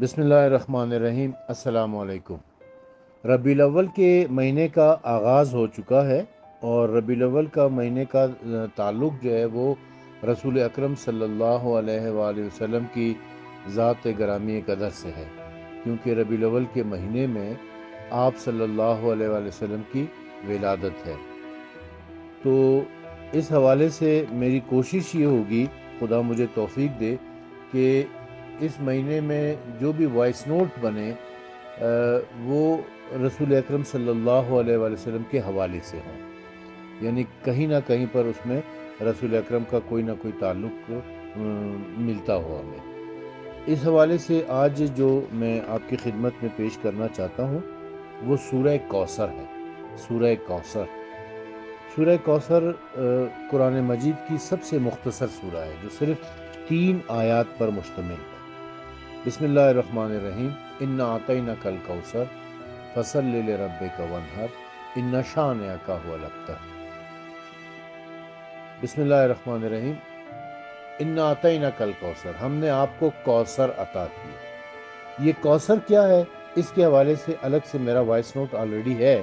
بسم اللہ الرحمن الرحیم۔ السلام علیکم۔ ربیع الاول کے مہینے کا آغاز ہو چکا ہے اور ربیع الاول کا مہینے کا تعلق جو ہے وہ رسول اکرم صلی اللہ علیہ وآلہ وسلم کی ذات گرامی قدر سے ہے، کیونکہ ربیع الاول کے مہینے میں آپ صلی اللہ علیہ وآلہ وسلم کی ولادت ہے۔ تو اس حوالے سے میری کوشش یہ ہوگی، خدا مجھے توفیق دے، کہ اس مہینے میں جو بھی وائس نوٹ بنے وہ رسول اکرم صلی اللہ علیہ وآلہ وسلم کے حوالے سے ہوں، یعنی کہیں نہ کہیں پر اس میں رسول اکرم کا کوئی نہ کوئی تعلق ملتا ہو ہمیں۔ اس حوالے سے آج جو میں آپ کی خدمت میں پیش کرنا چاہتا ہوں وہ سورہ کوثر ہے۔ سورہ کوثر قرآن مجید کی سب سے مختصر سورہ ہے جو صرف 3 آیات پر مشتمل ہے۔ بسم اللہ الرحمن الرحیم۔ انا اعطیناک الکوثر فصلی لربک وانحر ان شانئک هو الابتر۔ بسم اللہ الرحمن الرحیم۔ انا اعطیناک الکوثر، ہم نے آپ کو کوثر عطا کیا۔ یہ کوثر کیا ہے، اس کے حوالے سے الگ سے میرا وائس نوٹ آلریڈی ہے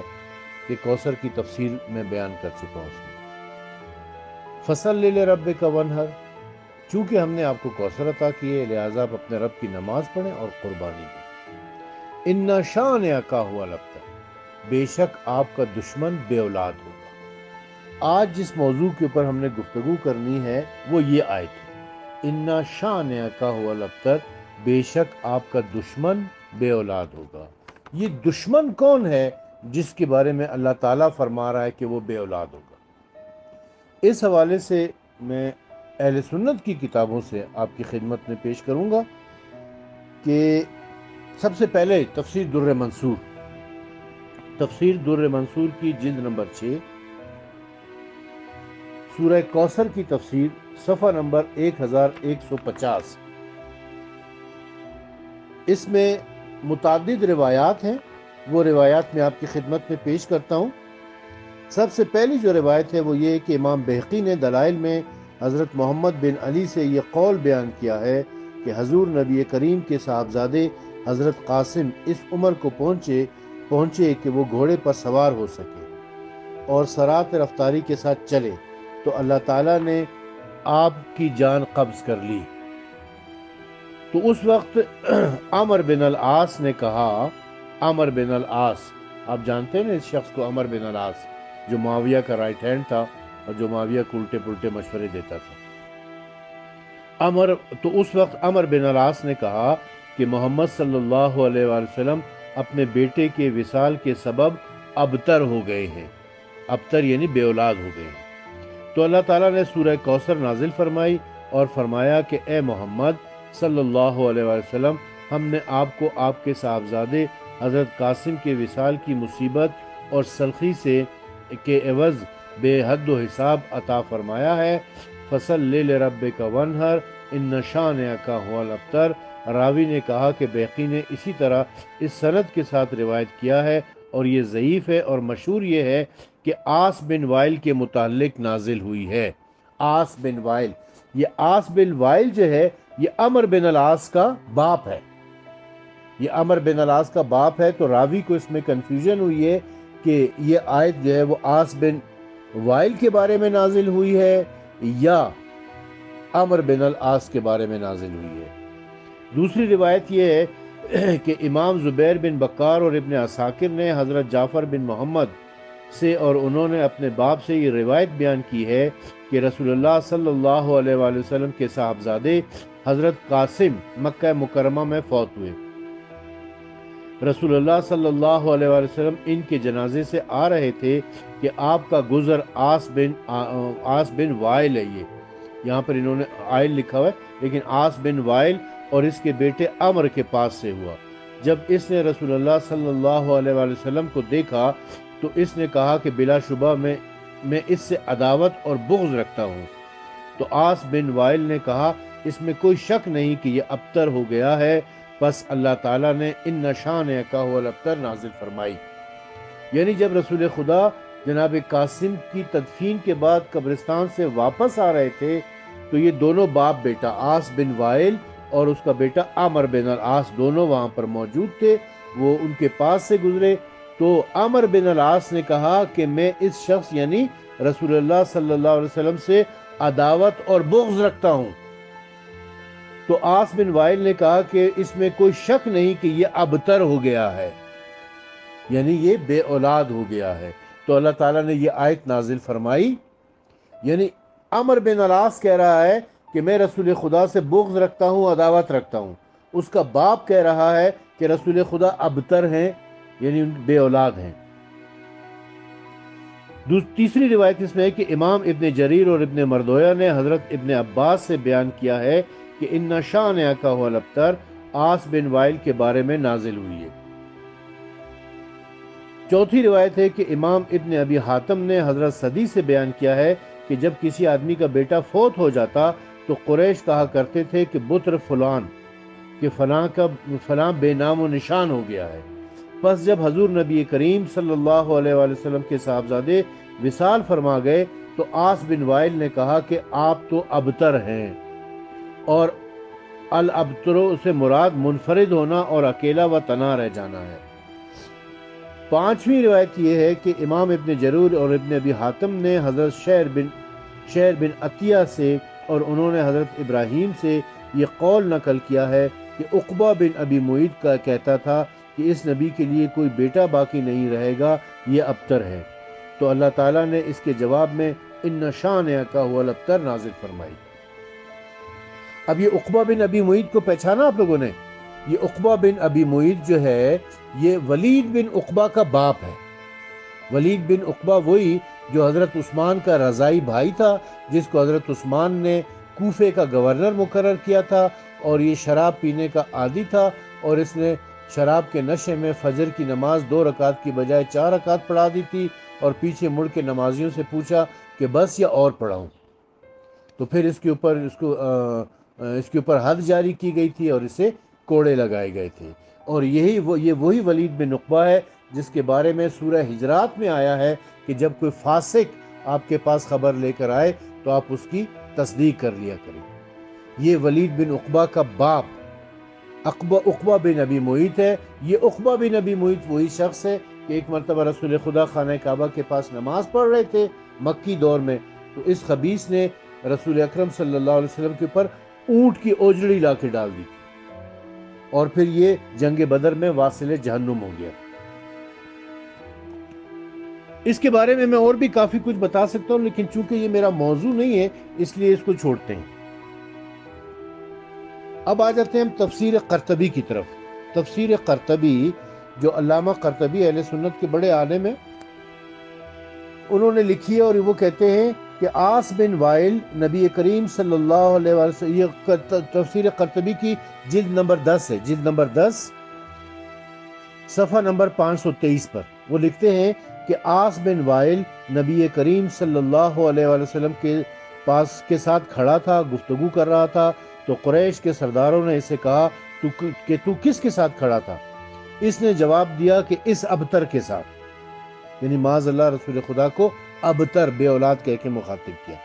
کہ کوثر کی تفسیر میں بیان کر چکا ہوں اس میں۔ فصلی لربک وانحر، چونکہ ہم نے آپ کو کوثر عطا کیے لہٰذا آپ اپنے رب کی نماز پڑھیں اور قربانی دیں۔ ان شانئک هو الابتر، بے شک آپ کا دشمن بے اولاد ہوگا۔ آج جس موضوع کے اوپر ہم نے گفتگو کرنی ہے وہ یہ آیت ہے، ان شانئک هو الابتر، بے شک آپ کا دشمن بے اولاد ہوگا۔ یہ دشمن کون ہے جس کے بارے میں اللہ تعالیٰ فرما رہا ہے کہ وہ بے اولاد ہوگا؟ اس حوالے سے میں اہل سنت کی کتابوں سے آپ کی خدمت میں پیش کروں گا کہ سب سے پہلے تفسیر در منصور، تفسیر در منصور کی جلد نمبر 6، سورہ کوثر کی تفسیر، صفحہ نمبر 1150۔ اس میں متعدد روایات ہیں، وہ روایات میں آپ کی خدمت میں پیش کرتا ہوں۔ سب سے پہلی جو روایت ہے وہ یہ کہ امام بہقی نے دلائل میں حضرت محمد بن علی سے یہ قول بیان کیا ہے کہ حضور نبی کریم کے صاحبزادے حضرت قاسم اس عمر کو پہنچے کہ وہ گھوڑے پر سوار ہو سکے اور سرعت رفتاری کے ساتھ چلے، تو اللہ تعالیٰ نے آپ کی جان قبض کر لی۔ تو اس وقت عمر بن العاص نے کہا، عمر بن العاص، آپ جانتے ہیں نا اس شخص کو، عمر بن العاص، جو معاویہ کا رائٹ ہینڈ تھا اور جو معاویہ کو الٹے پلٹے مشورے دیتا تھا۔ تو اس وقت عمر بن العاص نے کہا کہ محمد صلی اللہ علیہ وآلہ وسلم اپنے بیٹے کے وصال کے سبب ابتر ہو گئے ہیں، ابتر یعنی بے اولاد ہو گئے ہیں۔ تو اللہ تعالیٰ نے سورہ کوثر نازل فرمائی اور فرمایا کہ اے محمد صلی اللہ علیہ وآلہ وسلم، ہم نے آپ کو آپ کے صاحبزادے حضرت قاسم کے وصال کی مصیبت اور سلخی سے کے عوض بے حد و حساب عطا فرمایا ہے۔ فصلی لربک وانحر ان شانئک هو الابتر۔ راوی نے کہا کہ بہقی نے اسی طرح اس سند کے ساتھ روایت کیا ہے اور یہ ضعیف ہے، اور مشہور یہ ہے کہ عاص بن وائل کے متعلق نازل ہوئی ہے۔ عاص بن وائل، یہ عاص بن وائل جو ہے یہ عمر بن العاص کا باپ ہے، یہ عمر بن العاص کا باپ ہے۔ تو راوی کو اس میں کنفیوژن ہوئی ہے کہ یہ آیت جو ہے وہ عاص بن وائل کے بارے میں نازل ہوئی ہے یا عمر بن العاص کے بارے میں نازل ہوئی ہے۔ دوسری روایت یہ ہے کہ امام زبیر بن بکار اور ابن عساکر نے حضرت جعفر بن محمد سے اور انہوں نے اپنے باپ سے یہ روایت بیان کی ہے کہ رسول اللہ صلی اللہ علیہ وآلہ وسلم کے صاحبزادے حضرت قاسم مکہ مکرمہ میں فوت ہوئے۔ رسول اللہ صلی اللہ علیہ وآلہ وسلم ان کے جنازے سے آ رہے تھے کہ آپ کا گزر عاص بن وائل ہے، یہاں پر انہوں نے عائل لکھا ہوا ہے لیکن عاص بن وائل اور اس کے بیٹے عمر کے پاس سے ہوا۔ جب اس نے رسول اللہ صلی اللہ علیہ وآلہ وسلم کو دیکھا تو اس نے کہا کہ بلا شبہ میں اس سے عداوت اور بغض رکھتا ہوں۔ تو عاص بن وائل نے کہا اس میں کوئی شک نہیں کہ یہ ابتر ہو گیا ہے، پس اللہ تعالیٰ نے ان شانئک هو الابتر نازل فرمائی۔ یعنی جب رسول خدا جناب قاسم کی تدفین کے بعد قبرستان سے واپس آ رہے تھے تو یہ دونوں باپ بیٹا عاص بن وائل اور اس کا بیٹا عامر بن العاص دونوں وہاں پر موجود تھے۔ وہ ان کے پاس سے گزرے تو عامر بن العاص نے کہا کہ میں اس شخص یعنی رسول اللہ صلی اللہ علیہ وسلم سے عداوت اور بغض رکھتا ہوں۔ تو عاص بن وائل نے کہا کہ اس میں کوئی شک نہیں کہ یہ ابتر ہو گیا ہے، یعنی یہ بے اولاد ہو گیا ہے۔ تو اللہ تعالیٰ نے یہ آیت نازل فرمائی، یعنی عمر بن العاص کہہ رہا ہے کہ میں رسول خدا سے بغض رکھتا ہوں، عداوت رکھتا ہوں۔ اس کا باپ کہہ رہا ہے کہ رسول خدا ابتر ہیں، یعنی بے اولاد ہیں۔ تیسری روایت اس میں ہے کہ امام ابن جریر اور ابن مردویہ نے حضرت ابن عباس سے بیان کیا ہے کہ ان شانئک هو الابتر عاص بن وائل کے بارے میں نازل ہوئی ہے۔ چوتھی روایت ہے کہ امام ابن ابی حاتم نے حضرت صدی سے بیان کیا ہے کہ جب کسی آدمی کا بیٹا فوت ہو جاتا تو قریش کہا کرتے تھے کہ بطر فلان، کہ فلاں بے نام و نشان ہو گیا ہے۔ پس جب حضور نبی کریم صلی اللہ علیہ وآلہ وسلم کے صاحبزادے وصال فرما گئے تو عاص بن وائل نے کہا کہ آپ تو ابتر ہیں، اور الابترو سے مراد منفرد ہونا اور اکیلا و تنہا رہ جانا ہے۔ پانچویں روایت یہ ہے کہ امام ابن جرور اور ابن ابی حاتم نے حضرت شعر بن عطیہ سے اور انہوں نے حضرت ابراہیم سے یہ قول نقل کیا ہے کہ عقبہ بن ابی معیط کا کہتا تھا کہ اس نبی کے لیے کوئی بیٹا باقی نہیں رہے گا، یہ ابتر ہے۔ تو اللہ تعالیٰ نے اس کے جواب میں ان شانئک هو الابتر نازل فرمائی۔ اب یہ عقبہ بن ابی معیط کو پہچانا آپ لوگوں نے؟ یہ عقبہ بن ابی معیط جو ہے یہ ولید بن عقبہ کا باپ ہے۔ ولید بن عقبہ وہی جو حضرت عثمان کا رضائی بھائی تھا، جس کو حضرت عثمان نے کوفے کا گورنر مقرر کیا تھا، اور یہ شراب پینے کا عادی تھا، اور اس نے شراب کے نشے میں فجر کی نماز 2 رکعت کی بجائے 4 رکعت پڑھا دی تھی، اور پیچھے مڑ کے نمازیوں سے پوچھا کہ بس یا اور پڑھاؤں۔ تو پھر اس کے اوپر حد جاری کی گئی تھی اور اسے کوڑے لگائے گئے تھے۔ اور یہ وہی ولید بن عقبہ ہے جس کے بارے میں سورہ حجرات میں آیا ہے کہ جب کوئی فاسق آپ کے پاس خبر لے کر آئے تو آپ اس کی تصدیق کر لیا کریں۔ یہ ولید بن عقبہ کا باپ عقبہ بن ابی معیط ہے۔ یہ عقبہ بن ابی معیط وہی شخص ہے کہ ایک مرتبہ رسول خدا خانہ کعبہ کے پاس نماز پڑھ رہے تھے مکی دور میں، تو اس خبیث نے رسول اکرم صلی اللہ علیہ وسلم کے اوپر اونٹ کی اوجڑی لا کے ڈال دی، اور پھر یہ جنگ بدر میں واصل جہنم ہو گیا۔ اس کے بارے میں میں اور بھی کافی کچھ بتا سکتا ہوں، لیکن چونکہ یہ میرا موضوع نہیں ہے اس لیے اس کو چھوڑتے ہیں۔ اب آ جاتے ہیں ہم تفسیر قرطبی کی طرف۔ تفسیر قرطبی جو علامہ قرطبی اہل سنت کے بڑے عالم ہیں، انہوں نے لکھی ہے، اور وہ کہتے ہیں کہ عاص بن وائل نبی کریم صلی اللہ علیہ وسلم، یہ تفسیر قرطبی کی جلد نمبر 10 ہے، جلد نمبر 10 صفحہ نمبر 523 پر وہ لکھتے ہیں کہ عاص بن وائل نبی کریم صلی اللہ علیہ وسلم کے ساتھ کھڑا تھا، گفتگو کر رہا تھا، تو قریش کے سرداروں نے اسے کہا کہ تو کس کے ساتھ کھڑا تھا؟ اس نے جواب دیا کہ اس ابتر کے ساتھ، یعنی معاذ اللہ رسول خدا کو ابتر بے اولاد کہہ کے مخاطب کیا۔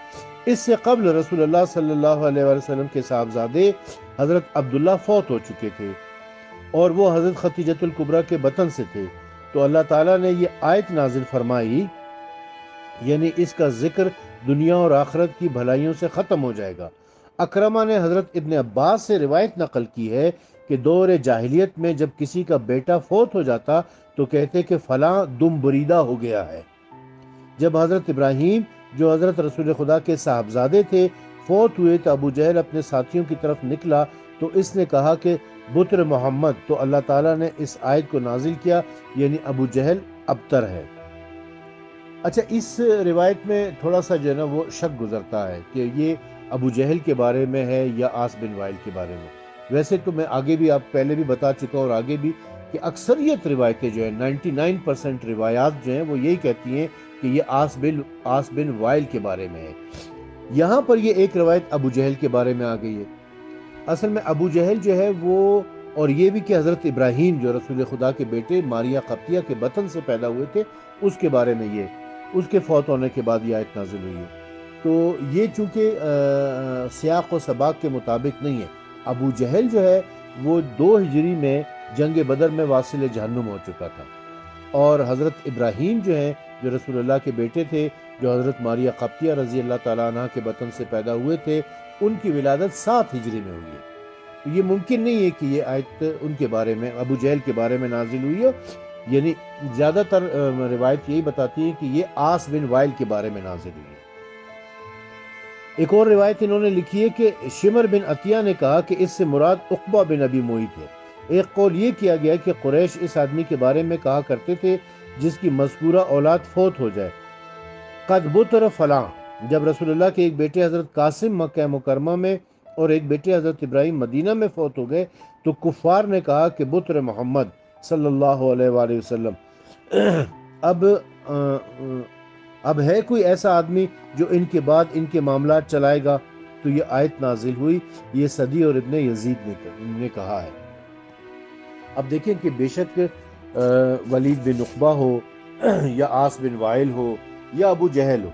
اس سے قبل رسول اللہ صلی اللہ علیہ وسلم کے صاحبزادے حضرت عبداللہ فوت ہو چکے تھے، اور وہ حضرت خدیجۃ الکبریٰ کے بطن سے تھے۔ تو اللہ تعالیٰ نے یہ آیت نازل فرمائی، یعنی اس کا ذکر دنیا اور آخرت کی بھلائیوں سے ختم ہو جائے گا۔ اکرمہ نے حضرت ابن عباس سے روایت نقل کی ہے کہ دور جاہلیت میں جب کسی کا بیٹا فوت ہو جاتا تو کہتے کہ فلاں دم بریدہ ہو گیا ہے۔ جب حضرت ابراہیم جو حضرت رسول خدا کے صاحبزادے تھے فوت ہوئے تو ابو جہل اپنے ساتھیوں کی طرف نکلا تو اس نے کہا کہ بطر محمد، تو اللہ تعالیٰ نے اس آیت کو نازل کیا، یعنی ابو جہل ابتر ہے۔ اچھا، اس روایت میں تھوڑا سا جو ہے نا وہ شک گزرتا ہے کہ یہ ابو جہل کے بارے میں ہے یا عاص بن وائل کے بارے میں۔ ویسے تو میں آگے بھی آپ پہلے بھی بتا چکا ہوں، اور آگے بھی، کہ اکثریت روایتیں جو ہیں 99% روایات جو ہیں وہ یہی کہتی ہیں کہ یہ عاص بن وائل کے بارے میں ہے۔ یہاں پر یہ ایک روایت ابو جہل کے بارے میں آ گئی ہے۔ اصل میں ابو جہل جو ہے وہ، اور یہ بھی کہ حضرت ابراہیم جو رسول خدا کے بیٹے ماریہ قبطیہ کے بطن سے پیدا ہوئے تھے، اس کے بارے میں یہ، اس کے فوت ہونے کے بعد یہ آیت نازل ہوئی ہے۔ تو یہ چونکہ سیاق و سباق کے مطابق نہیں ہے، ابو جہل جو ہے وہ 2 ہجری میں جنگ بدر میں واصل جہنم ہو چکا تھا، اور حضرت ابراہیم جو ہیں جو رسول اللہ کے بیٹے تھے، جو حضرت ماریہ قبطیہ رضی اللہ تعالیٰ عنہ کے بطن سے پیدا ہوئے تھے، ان کی ولادت 7 ہجری میں ہوئی ہے۔ تو یہ ممکن نہیں ہے کہ یہ آیت ان کے بارے میں، ابو جہل کے بارے میں نازل ہوئی ہو، یعنی زیادہ تر روایت یہی بتاتی ہے کہ یہ عاص بن وائل کے بارے میں نازل ہوئی ہے۔ ایک اور روایت انہوں نے لکھی ہے کہ شمر بن عطیہ نے کہا کہ اس سے مراد عقبہ بن ابی معیط ہے۔ ایک قول یہ کیا گیا کہ قریش اس آدمی کے بارے میں کہا کرتے تھے جس کی مذکورہ اولاد فوت ہو جائے، قد بطر فلاں، جب رسول اللہ کے ایک بیٹے حضرت قاسم مکہ مکرمہ میں اور ایک بیٹے حضرت ابراہیم مدینہ میں فوت ہو گئے تو کفار نے کہا کہ بطر محمد صلی اللہ علیہ وآلہ وسلم، اب ہے کوئی ایسا آدمی جو ان کے بعد ان کے معاملات چلائے گا؟ تو یہ آیت نازل ہوئی، یہ صدی اور ابن یزید نے کہا ہے۔ اب دیکھیں کہ بے شک ولید بن عقبہ ہو یا عاص بن وائل ہو یا ابو جہل ہو،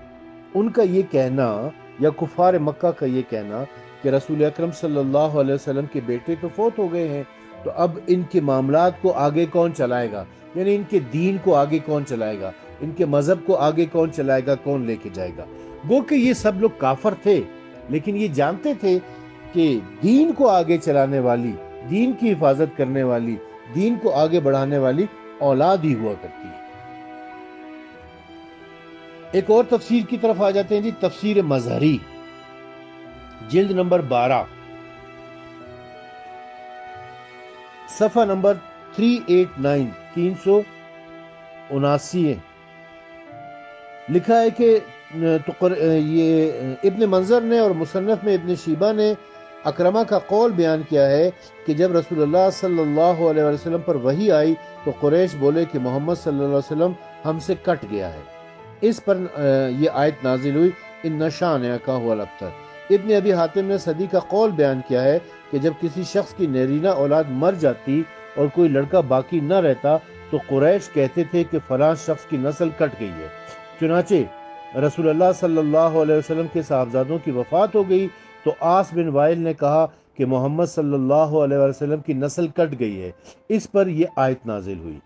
ان کا یہ کہنا یا کفار مکہ کا یہ کہنا کہ رسول اکرم صلی اللہ علیہ وسلم کے بیٹے تو فوت ہو گئے ہیں، تو اب ان کے معاملات کو آگے کون چلائے گا، یعنی ان کے دین کو آگے کون چلائے گا، ان کے مذہب کو آگے کون چلائے گا، کون لے کے جائے گا۔ گو کہ یہ سب لوگ کافر تھے، لیکن یہ جانتے تھے کہ دین کو آگے چلانے والی، دین کی حفاظت کرنے والی، دین کو آگے بڑھانے والی اولاد ہی ہوا کرتی ہے۔ ایک اور تفسیر کی طرف آ جاتے ہیں جی، تفسیر مظہری، جلد نمبر 12، صفحہ نمبر 389 379 ہے۔ لکھا ہے کہ یہ ابن منظر نے اور مصنف میں ابن شیبہ نے اکرمہ کا قول بیان کیا ہے کہ جب رسول اللہ صلی اللہ علیہ وسلم پر وحی آئی تو قریش بولے کہ محمد صلی اللہ علیہ وسلم ہم سے کٹ گیا ہے۔ اس پر یہ آیت نازل ہوئی، ان شانئک هو الابتر۔ ابن ابی حاتم نے صدی کا قول بیان کیا ہے کہ جب کسی شخص کی نرینہ اولاد مر جاتی اور کوئی لڑکا باقی نہ رہتا تو قریش کہتے تھے کہ فلاں شخص کی نسل کٹ گئی ہے۔ چنانچہ رسول اللہ صلی اللہ علیہ وسلم کے صاحبزادوں کی وفات ہو گئی تو عاص بن وائل نے کہا کہ محمد صلی اللہ علیہ وسلم کی نسل کٹ گئی ہے۔ اس پر یہ آیت نازل ہوئی۔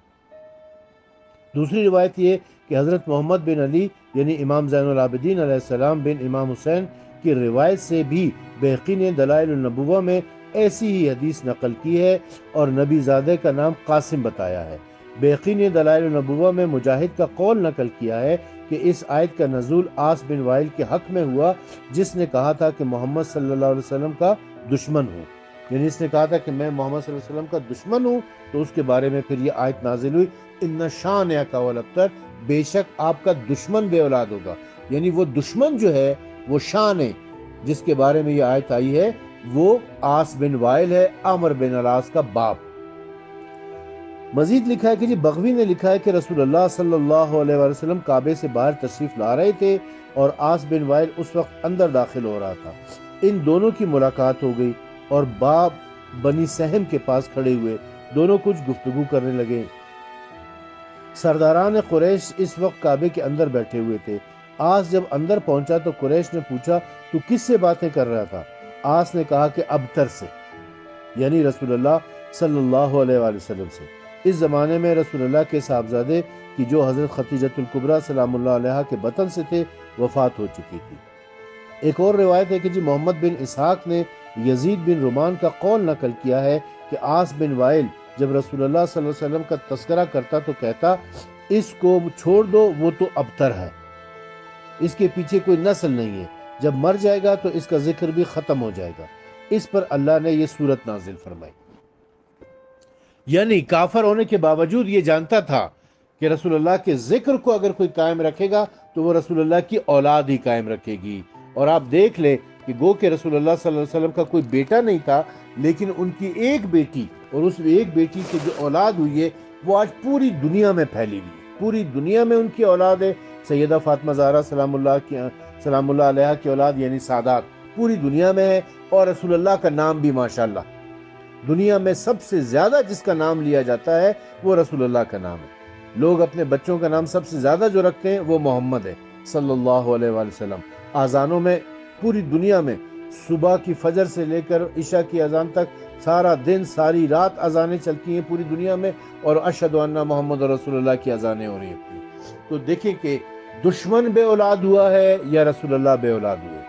دوسری روایت یہ کہ حضرت محمد بن علی یعنی امام زین العابدین علیہ السلام بن امام حسین کی روایت سے بھی بہقی نے دلائل النبوہ میں ایسی ہی حدیث نقل کی ہے اور نبی زادہ کا نام قاسم بتایا ہے۔ بہقی نے دلائل النبوہ میں مجاہد کا قول نقل کیا ہے کہ اس آیت کا نزول عاص بن وائل کے حق میں ہوا جس نے کہا تھا کہ محمد صلی اللہ علیہ وسلم کا دشمن ہوں، یعنی اس نے کہا تھا کہ میں محمد صلی اللہ علیہ وسلم کا دشمن ہوں، تو اس کے بارے میں پھر یہ آیت نازل ہوئی، ان شانئک هو الابتر، بے شک آپ کا دشمن بے اولاد ہوگا، یعنی وہ دشمن جو ہے وہ شان ہے جس کے بارے میں یہ آیت آئی ہے وہ عاص بن وائل ہے، عمر بن العاص کا باپ۔ مزید لکھا ہے کہ جی بغوی نے لکھا ہے کہ رسول اللہ صلی اللہ علیہ وسلم کعبے سے باہر تشریف لا رہے تھے اور عاص بن وائل اس وقت اندر داخل ہو رہا تھا۔ ان دونوں کی ملاقات ہو گئی اور باپ بنی سہم کے پاس کھڑے ہوئے، دونوں کچھ گفتگو کرنے لگے۔ سرداران قریش اس وقت کعبے کے اندر بیٹھے ہوئے تھے۔ عاص جب اندر پہنچا تو قریش نے پوچھا تو کس سے باتیں کر رہا تھا؟ عاص نے کہا کہ ابتر سے، یعنی رسول اللہ صلی اللہ علیہ وآلہ وسلم سے۔ اس زمانے میں رسول اللہ کے صاحبزادے کی جو حضرت خدیجۃ الکبریٰ سلام اللہ علیہا کے بطن سے تھے وفات ہو چکی تھی۔ ایک اور روایت ہے کہ جی محمد بن اسحاق نے یزید بن رومان کا قول نقل کیا ہے کہ عاص بن وائل جب رسول اللہ صلی اللہ علیہ وسلم کا تذکرہ کرتا تو کہتا اس کو چھوڑ دو، وہ تو ابتر ہے، اس کے پیچھے کوئی نسل نہیں ہے، جب مر جائے گا تو اس کا ذکر بھی ختم ہو جائے گا۔ اس پر اللہ نے یہ سورت نازل فرمائی۔ یعنی کافر ہونے کے باوجود یہ جانتا تھا کہ رسول اللہ کے ذکر کو اگر کوئی قائم رکھے گا تو وہ رسول اللہ کی اولاد ہی قائم رکھے گی۔ اور آپ دیکھ لیں کہ گو کہ رسول اللہ صلی اللہ علیہ وسلم کا کوئی بیٹا نہیں تھا، لیکن ان کی ایک بیٹی اور اس ایک بیٹی کی جو اولاد ہوئی ہے وہ آج پوری دنیا میں پھیلی ہوئی ہے، پوری دنیا میں ان کی اولاد ہے۔ سیدہ فاطمہ زہرا سلام اللہ علیہا کی اولاد یعنی سادات پوری دنیا میں ہے، اور رسول اللہ کا نام بھی ماشاءاللہ دنیا میں سب سے زیادہ جس کا نام لیا جاتا ہے وہ رسول اللہ کا نام ہے۔ لوگ اپنے بچوں کا نام سب سے زیادہ جو رکھتے ہیں وہ محمد ہے صلی اللہ علیہ وآلہ وسلم۔ آذانوں میں پوری دنیا میں صبح کی فجر سے لے کر عشاء کی اذان تک سارا دن ساری رات اذانیں چلتی ہیں پوری دنیا میں، اور اشہد ان محمد رسول اللہ کی اذانیں ہو رہی ہیں۔ تو دیکھیں کہ دشمن بے اولاد ہوا ہے یا رسول اللہ بے اولاد ہوئے۔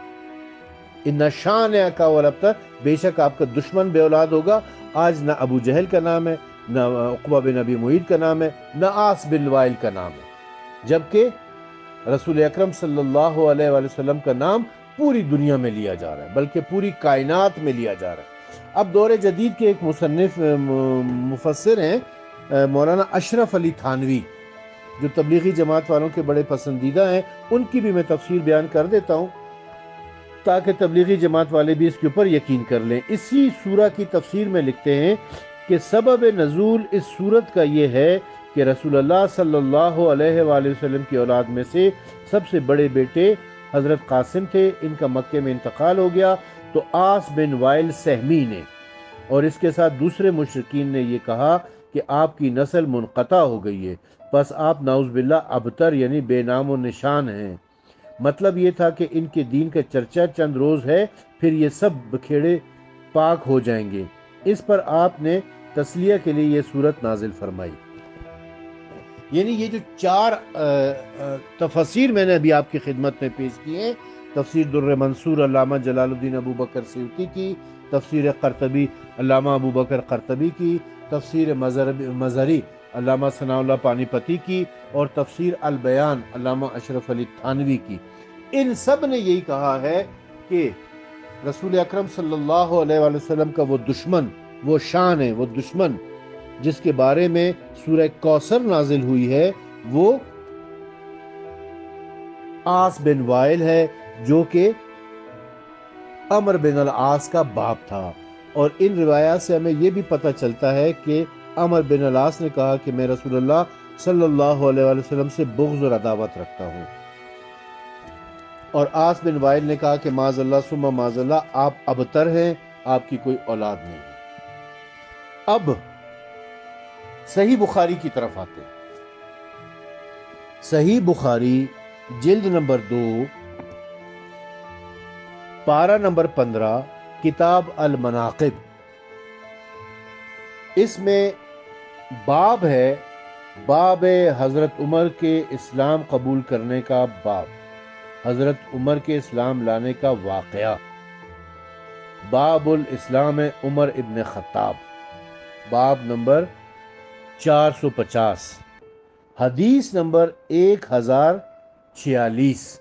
ان شانئک والابتر، بے شک آپ کا دشمن بے اولاد ہوگا۔ آج نہ ابو جہل کا نام ہے، نہ عقبہ بن ابی معیط کا نام ہے، نہ عاص بن وائل کا نام ہے، جبکہ رسول اکرم صلی اللہ علیہ وآلہ وسلم کا نام پوری دنیا میں لیا جا رہا ہے، بلکہ پوری کائنات میں لیا جا رہا ہے۔ اب دور جدید کے ایک مصنف مفسر ہیں مولانا اشرف علی تھانوی، جو تبلیغی جماعت والوں کے بڑے پسندیدہ ہیں، ان کی بھی میں تفسیر بیان کر دیتا ہوں تاکہ تبلیغی جماعت والے بھی اس کے اوپر یقین کر لیں۔ اسی سورہ کی تفسیر میں لکھتے ہیں کہ سبب نزول اس سورت کا یہ ہے کہ رسول اللہ صلی اللہ علیہ وآلہ وسلم کی اولاد میں سے سب سے بڑے بیٹے حضرت قاسم تھے، ان کا مکے میں انتقال ہو گیا تو عاص بن وائل سہمی نے اور اس کے ساتھ دوسرے مشرکین نے یہ کہا کہ آپ کی نسل منقطع ہو گئی ہے، بس آپ نعوذ باللہ ابتر یعنی بے نام و نشان ہیں۔ مطلب یہ تھا کہ ان کے دین کا چرچا چند روز ہے، پھر یہ سب بکھیڑے پاک ہو جائیں گے۔ اس پر آپ نے تسلیہ کے لیے یہ صورت نازل فرمائی۔ یعنی یہ جو چار تفسیر میں نے ابھی آپ کی خدمت میں پیش کی ہیں، تفسیر در منصور علامہ جلال الدین ابو بکر سیوطی کی، تفسیر قرطبی علامہ ابو بکر قرطبی کی، تفسیر مظہری علامہ ثناء اللہ پانی پتی کی، اور تفسیر البیان علامہ اشرف علی تھانوی کی، ان سب نے یہی کہا ہے کہ رسول اکرم صلی اللہ علیہ وآلہ وسلم کا وہ دشمن، وہ شان ہے، وہ دشمن جس کے بارے میں سورہ کوثر نازل ہوئی ہے، وہ عاص بن وائل ہے، جو کہ عمر بن العاص کا باپ تھا۔ اور ان روایات سے ہمیں یہ بھی پتہ چلتا ہے کہ عمر بن العاص نے کہا کہ میں رسول اللہ صلی اللہ علیہ وآلہ وسلم سے بغض اور عداوت رکھتا ہوں، اور عاص بن وائل نے کہا کہ معاذ اللہ ثم معاذ اللہ، آپ ابتر ہیں، آپ کی کوئی اولاد نہیں ہے۔ اب صحیح بخاری کی طرف آتے ہیں۔ صحیح بخاری جلد نمبر 2 پارہ نمبر 15، کتاب المناقب، اس میں باب ہے، باب حضرت عمر کے اسلام قبول کرنے کا باب، حضرت عمر کے اسلام لانے کا واقعہ، باب الاسلام عمر ابن خطاب، باب نمبر 450، حدیث نمبر 1046۔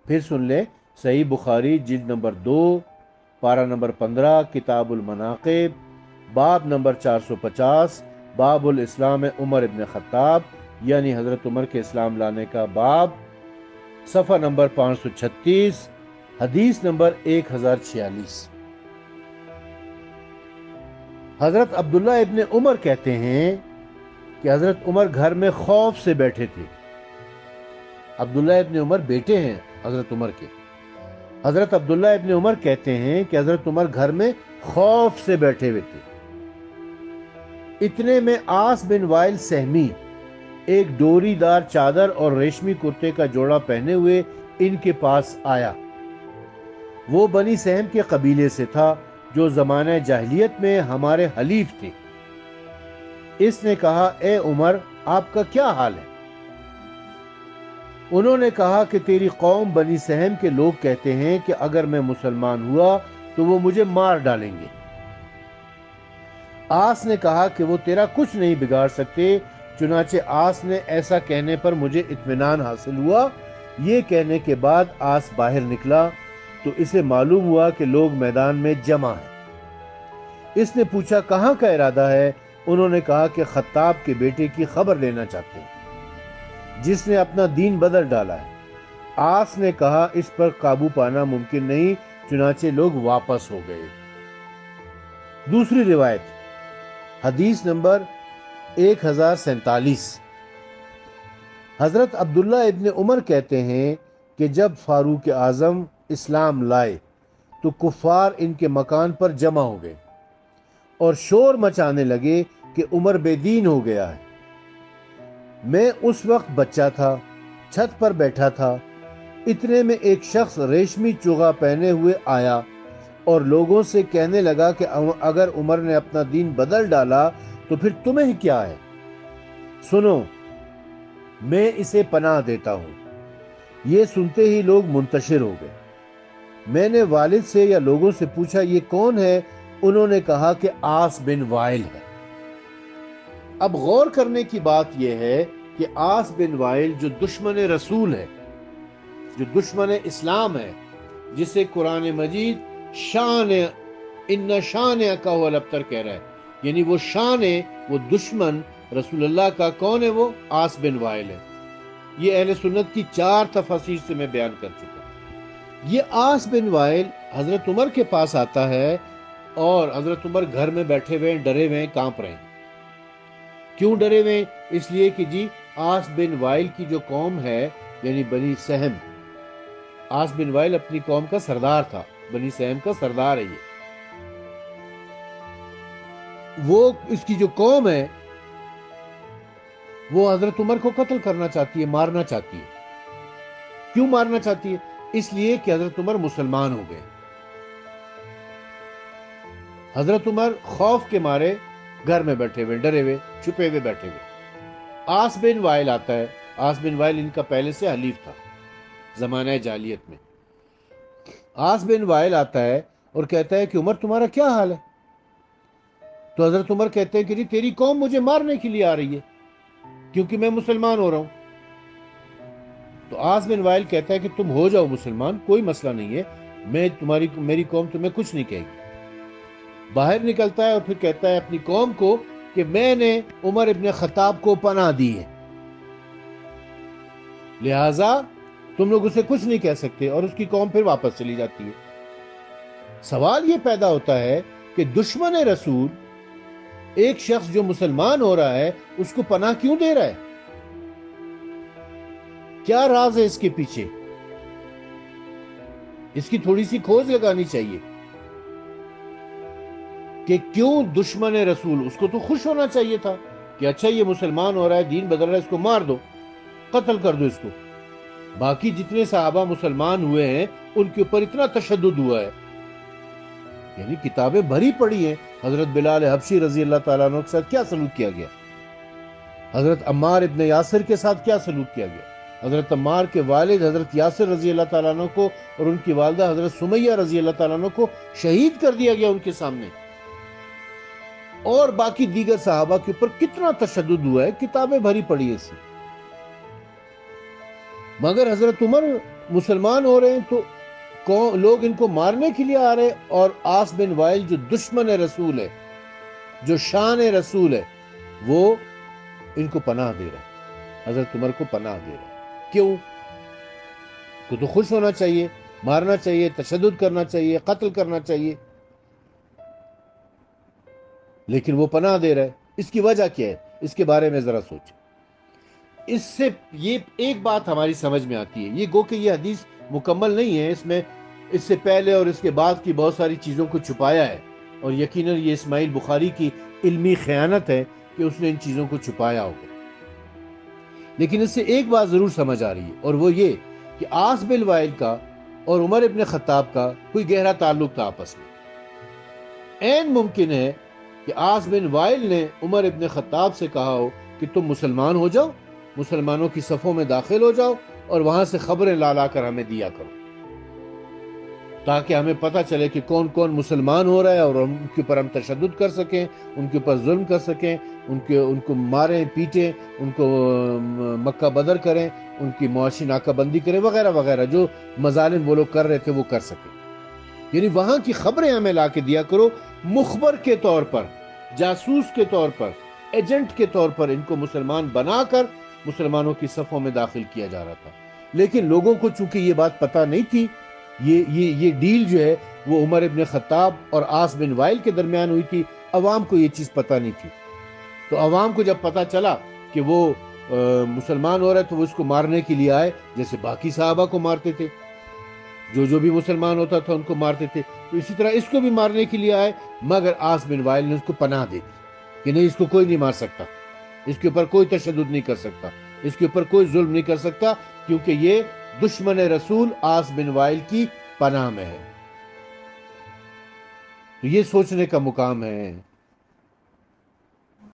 پھر سن لیں، صحیح بخاری جلد نمبر 2 پارہ نمبر 15، کتاب المناقب، باب نمبر 450، باب الاسلام عمر ابن خطاب، یعنی حضرت عمر کے اسلام لانے کا باب، صفحہ نمبر 536، حدیث نمبر 1046۔ حضرت عبداللہ ابن عمر کہتے ہیں کہ حضرت عمر گھر میں خوف سے بیٹھے تھے۔ عبداللہ ابن عمر بیٹے ہیں حضرت عمر کے۔ حضرت عبداللہ ابن عمر کہتے ہیں کہ حضرت عمر گھر میں خوف سے بیٹھے ہوئے تھے۔ اتنے میں عاص بن وائل سہمی ایک ڈوری دار چادر اور ریشمی کرتے کا جوڑا پہنے ہوئے ان کے پاس آیا۔ وہ بنی سہم کے قبیلے سے تھا جو زمانہ جاہلیت میں ہمارے حلیف تھے۔ اس نے کہا، اے عمر، آپ کا کیا حال ہے؟ انہوں نے کہا کہ تیری قوم بنی سہم کے لوگ کہتے ہیں کہ اگر میں مسلمان ہوا تو وہ مجھے مار ڈالیں گے۔ عاص نے کہا کہ وہ تیرا کچھ نہیں بگاڑ سکتے، چنانچہ عاص نے ایسا کہنے پر مجھے اطمینان حاصل ہوا۔ یہ کہنے کے بعد عاص باہر نکلا تو اسے معلوم ہوا کہ لوگ میدان میں جمع ہیں۔ اس نے پوچھا کہاں کا ارادہ ہے؟ انہوں نے کہا کہ خطاب کے بیٹے کی خبر لینا چاہتے ہیں جس نے اپنا دین بدل ڈالا ہے۔ عاص نے کہا اس پر قابو پانا ممکن نہیں، چنانچہ لوگ واپس ہو گئے۔ دوسری روایت، حدیث نمبر 1047، حضرت عبداللہ ابن عمر کہتے ہیں کہ جب فاروق اعظم اسلام لائے تو کفار ان کے مکان پر جمع ہو گئے اور شور مچانے لگے کہ عمر بے دین ہو گیا ہے۔ میں اس وقت بچہ تھا، چھت پر بیٹھا تھا، اتنے میں ایک شخص ریشمی چوغا پہنے ہوئے آیا اور لوگوں سے کہنے لگا کہ اگر عمر نے اپنا دین بدل ڈالا تو پھر تمہیں کیا ہے؟ سنو، میں اسے پناہ دیتا ہوں۔ یہ سنتے ہی لوگ منتشر ہو گئے۔ میں نے والد سے یا لوگوں سے پوچھا یہ کون ہے؟ انہوں نے کہا کہ عاص بن وائل ہے۔ اب غور کرنے کی بات یہ ہے کہ عاص بن وائل جو دشمن رسول ہے، جو دشمن اسلام ہے، جسے قرآن مجید ان شانئک هو الابتر کہہ رہا ہے، یعنی وہ شان ہے، وہ دشمن رسول اللہ کا کون ہے؟ وہ عاص بن وائل ہے۔ یہ اہل سنت کی 4 تفاسیر سے میں بیان کر چکا ہوں۔ یہ عاص بن وائل حضرت عمر کے پاس آتا ہے، اور حضرت عمر گھر میں بیٹھے ہوئے ہیں، ڈرے ہوئے ہیں، کانپ رہے ہیں۔ کیوں ڈرے ہوئے ہیں؟ اس لیے کہ جی عاص بن وائل کی جو قوم ہے، یعنی بنی سہم، عاص بن وائل اپنی قوم کا سردار تھا، بنی سہم کا سردار ہے یہ۔ وہ اس کی جو قوم ہے وہ حضرت عمر کو قتل کرنا چاہتی ہے، مارنا چاہتی ہے۔ کیوں مارنا چاہتی ہے؟ اس لیے کہ حضرت عمر مسلمان ہو گئے۔ حضرت عمر خوف کے مارے گھر میں بیٹھے ہوئے، ڈرے ہوئے، چھپے ہوئے بیٹھے ہوئے۔ عاص بن وائل آتا ہے۔ عاص بن وائل ان کا پہلے سے حلیف تھا زمانہ جاہلیت میں۔ عاص بن وائل آتا ہے اور کہتا ہے کہ عمر تمہارا کیا حال ہے؟ تو حضرت عمر کہتے ہیں کہ جی تیری قوم مجھے مارنے کے لیے آ رہی ہے کیونکہ میں مسلمان ہو رہا ہوں۔ تو عاص بن وائل کہتا ہے کہ تم ہو جاؤ مسلمان، کوئی مسئلہ نہیں ہے، میری قوم تمہیں کچھ نہیں کہے گی۔ باہر نکلتا ہے اور پھر کہتا ہے اپنی قوم کو کہ میں نے عمر ابن خطاب کو پناہ دی ہے، لہذا تم لوگ اسے کچھ نہیں کہہ سکتے، اور اس کی قوم پھر واپس چلی جاتی ہے۔ سوال یہ پیدا ہوتا ہے کہ دشمن رسول ایک شخص جو مسلمان ہو رہا ہے اس کو پناہ کیوں دے رہا ہے؟ کیا راز ہے اس کے پیچھے؟ اس کی تھوڑی سی کھوج لگانی چاہیے کہ کیوں دشمن رسول؟ اس کو تو خوش ہونا چاہیے تھا کہ اچھا یہ مسلمان ہو رہا ہے، دین بدل رہا ہے، اس کو مار دو، قتل کر دو اس کو۔ باقی جتنے صحابہ مسلمان ہوئے ہیں ان کے اوپر اتنا تشدد ہوا ہے، یعنی کتابیں بھری پڑی ہیں۔ حضرت بلال حبشی رضی اللہ تعالیٰ عنہ کے ساتھ کیا سلوک کیا گیا، حضرت عمار ابن یاسر کے ساتھ کیا سلوک کیا گیا، حضرت عمار کے والد حضرت یاسر رضی اللہ تعالیٰ عنہ کو اور ان کی والدہ حضرت سمیہ رضی اللہ تعالیٰ عنہ کو شہید کر دیا گیا ان کے سامنے، اور باقی دیگر صحابہ کے اوپر کتنا تشدد ہوا ہے، کتابیں بھری پڑی ہیں اس سے۔ مگر حضرت عمر مسلمان ہو رہے ہیں تو لوگ ان کو مارنے کے لیے آ رہے، اور عاص بن وائل جو دشمن رسول ہے، جو شان رسول ہے، وہ ان کو پناہ دے رہا ہے، حضرت عمر کو پناہ دے رہا ہے۔ کیوں؟ کو تو خوش ہونا چاہیے، مارنا چاہیے، تشدد کرنا چاہیے، قتل کرنا چاہیے، لیکن وہ پناہ دے رہا ہے۔ اس کی وجہ کیا ہے؟ اس کے بارے میں ذرا سوچیں۔ اس سے یہ ایک بات ہماری سمجھ میں آتی ہے، یہ گو کہ یہ حدیث مکمل نہیں ہے، اس میں اس سے پہلے اور اس کے بعد کی بہت ساری چیزوں کو چھپایا ہے، اور یقیناً یہ اسماعیل بخاری کی علمی خیانت ہے کہ اس نے ان چیزوں کو چھپایا ہوگا۔ لیکن اس سے ایک بات ضرور سمجھ آ رہی ہے، اور وہ یہ کہ عاص بن وائل کا اور عمر ابن خطاب کا کوئی گہرا تعلق تھا آپس میں۔ عین ممکن ہے کہ عاص بن وائل نے عمر ابن خطاب سے کہا ہو کہ تم مسلمان ہو جاؤ، مسلمانوں کی صفوں میں داخل ہو جاؤ، اور وہاں سے خبریں لا کر ہمیں دیا کرو، تاکہ ہمیں پتہ چلے کہ کون کون مسلمان ہو رہا ہے، اور ان کے اوپر ہم تشدد کر سکیں، ان کے اوپر ظلم کر سکیں، ان کو ماریں پیٹیں، ان کو مکہ بدر کریں، ان کی معاشی ناکہ بندی کریں، وغیرہ وغیرہ، جو مظالم وہ لوگ کر رہے تھے وہ کر سکیں۔ یعنی وہاں کی خبریں ہمیں لا کے دیا کرو، مخبر کے طور پر، جاسوس کے طور پر، ایجنٹ کے طور پر ان کو مسلمان بنا کر مسلمانوں کی صفوں میں داخل کیا جا رہا تھا۔ لیکن لوگوں کو چونکہ یہ بات پتہ نہیں تھی، یہ ڈیل جو ہے وہ عمر ابن خطاب اور عاص بن وائل کے درمیان ہوئی تھی، عوام کو یہ چیز پتہ نہیں تھی۔ تو عوام کو جب پتہ چلا کہ وہ مسلمان ہو رہا ہے تو وہ اس کو مارنے کے لیے آئے، جیسے باقی صحابہ کو مارتے تھے، جو بھی مسلمان ہوتا تھا ان کو مارتے تھے، تو اسی طرح اس کو بھی مارنے کے لیے آئے، مگر عاص بن وائل نے اس کو پناہ دے دی کہ نہیں، اس کو کوئی نہیں مار سکتا، اس کے اوپر کوئی تشدد نہیں کر سکتا، اس کے اوپر کوئی ظلم نہیں کر سکتا، کیونکہ یہ دشمن رسول عاص بن وائل کی پناہ میں ہے۔ تو یہ سوچنے کا مقام ہے